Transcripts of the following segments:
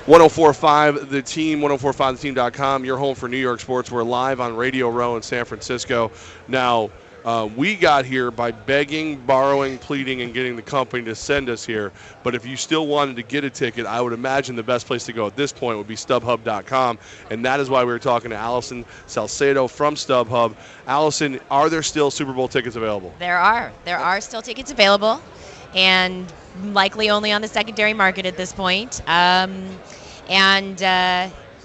1045 The Team, 1045theteam.com, your home for New York sports. We're live on Radio Row in San Francisco. Now, we got here by begging, borrowing, pleading, and getting the company to send us here. But if you still wanted to get a ticket, I would imagine the best place to go at this point would be StubHub.com. And that is why we were talking to Alison Salcedo from StubHub. Alison, are there still Super Bowl tickets available? There are. There are still tickets available, and likely only on the secondary market at this point.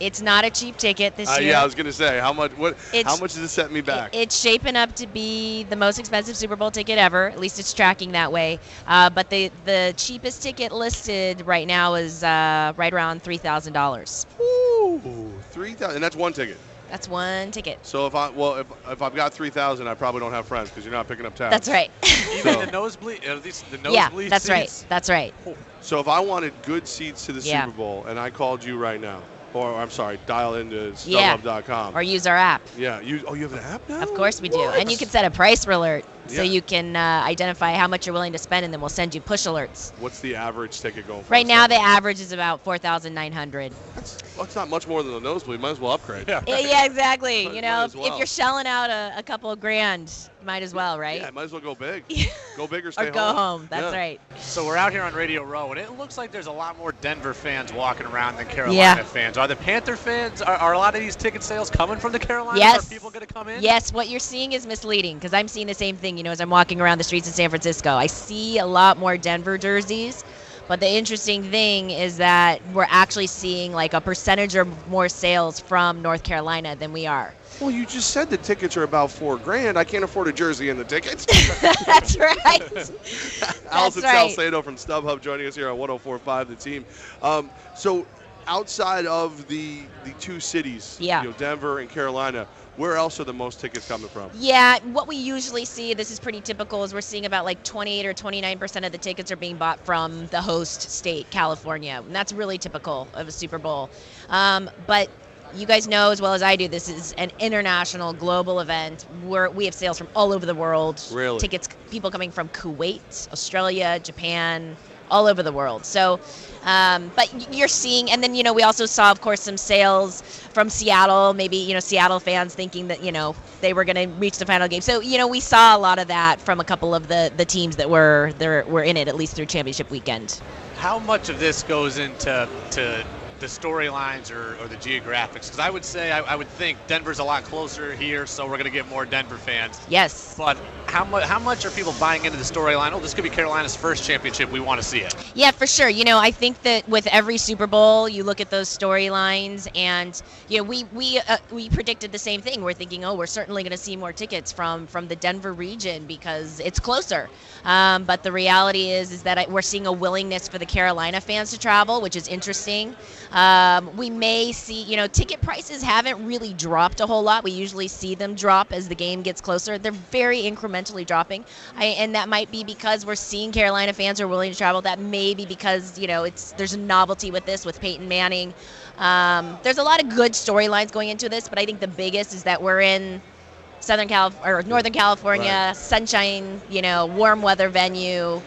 It's not a cheap ticket this year. Yeah, I was going to say, how much does it set me back? It's shaping up to be the most expensive Super Bowl ticket ever. At least it's tracking that way. But the cheapest ticket listed right now is right around $3,000. Ooh, $3,000, and that's one ticket. That's one ticket. So if I've got 3,000, I probably don't have friends because you're not picking up tabs. That's right. Even the nosebleed, at least the nosebleed yeah, that's seats? right. That's right. So if I wanted good seats to the Super Bowl and I called you right now, or I'm sorry, dial into StubHub.com. Or use our app. Yeah. You have an app now? Of course we do. What? And you can set a price alert so you can identify how much you're willing to spend, and then we'll send you push alerts. What's the average ticket going for? Right now, the average is about $4,900. That's not much more than a nosebleed. Might as well upgrade. Yeah, exactly. If well. you're shelling out a couple of grand, might as well, right? Yeah, might as well go big. Go big or stay or home. go home. That's right. So we're out here on Radio Row, and it looks like there's a lot more Denver fans walking around than Carolina fans. Are the Panther fans, are a lot of these ticket sales coming from the Carolinas? Yes. Are people going to come in? Yes, what you're seeing is misleading, because I'm seeing the same thing, as I'm walking around the streets of San Francisco. I see a lot more Denver jerseys, but the interesting thing is that we're actually seeing like a percentage or more sales from North Carolina than we are. Well, you just said the tickets are about $4,000. I can't afford a jersey in the tickets. That's right. Alison Salcedo from StubHub joining us here on 1045 The Team. So outside of the two cities, Denver and Carolina, where else are the most tickets coming from? Yeah, what we usually see, this is pretty typical, is we're seeing about like 28 or 29% of the tickets are being bought from the host state, California. And that's really typical of a Super Bowl. But you guys know as well as I do, this is an international, global event where we have sales from all over the world. Really? Tickets, people coming from Kuwait, Australia, Japan, all over the world. So, but you're seeing, and then, we also saw, of course, some sales from Seattle, maybe, Seattle fans thinking that, they were going to reach the final game. So, we saw a lot of that from a couple of the teams that were in it, at least through championship weekend. How much of this goes into the storylines or the geographics? Because I would say, I would think Denver's a lot closer here, so we're going to get more Denver fans. Yes. But how much are people buying into the storyline? Oh, this could be Carolina's first championship. We want to see it. Yeah, for sure. I think that with every Super Bowl, you look at those storylines, and we predicted the same thing. We're thinking, we're certainly going to see more tickets from the Denver region because it's closer. But the reality is that we're seeing a willingness for the Carolina fans to travel, which is interesting. We may see, ticket prices haven't really dropped a whole lot. We usually see them drop as the game gets closer. They're very incrementally dropping, and that might be because we're seeing Carolina fans are willing to travel. That may be because, there's a novelty with this, with Peyton Manning. There's a lot of good storylines going into this, but I think the biggest is that we're in Northern California, right. Sunshine, warm weather venue.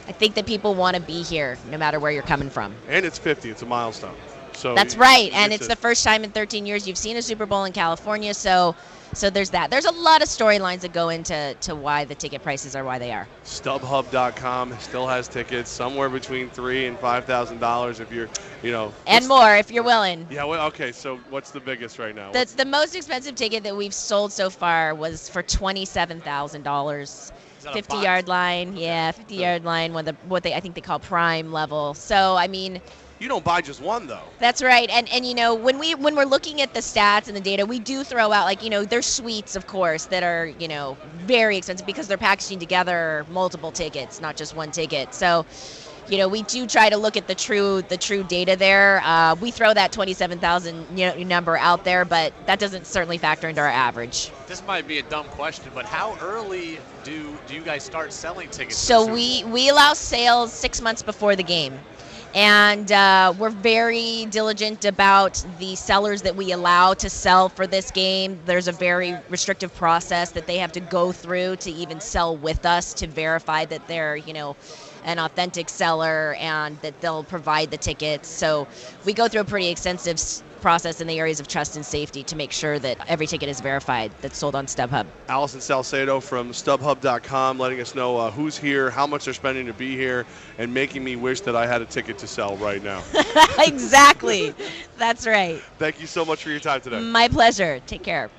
I think that people want to be here no matter where you're coming from. And it's 50. It's a milestone. So that's right. And it's the first time in 13 years you've seen a Super Bowl in California. So there's that. There's a lot of storylines that go into why the ticket prices are why they are. StubHub.com still has tickets somewhere between $3,000 and $5,000 if you're, and more if you're willing. Yeah. Well, okay. So what's the biggest right now? That's the most expensive ticket that we've sold so far was for $27,000. 50-yard line, 50-yard line, what I think they call prime level. So I mean, you don't buy just one though. That's right, and when we're looking at the stats and the data, we do throw out there's suites, of course, that are very expensive because they're packaging together multiple tickets, not just one ticket. So. We do try to look at the true data there. We throw that 27,000 number out there, but that doesn't certainly factor into our average. This might be a dumb question, but how early do you guys start selling tickets? So we allow sales 6 months before the game. And we're very diligent about the sellers that we allow to sell for this game. There's a very restrictive process that they have to go through to even sell with us to verify that they're, an authentic seller and that they'll provide the tickets. So we go through a pretty extensive process in the areas of trust and safety to make sure that every ticket is verified that's sold on StubHub. Alison Salcedo from StubHub.com letting us know who's here, how much they're spending to be here, and making me wish that I had a ticket to sell right now. Exactly. That's right. Thank you so much for your time today. My pleasure. Take care.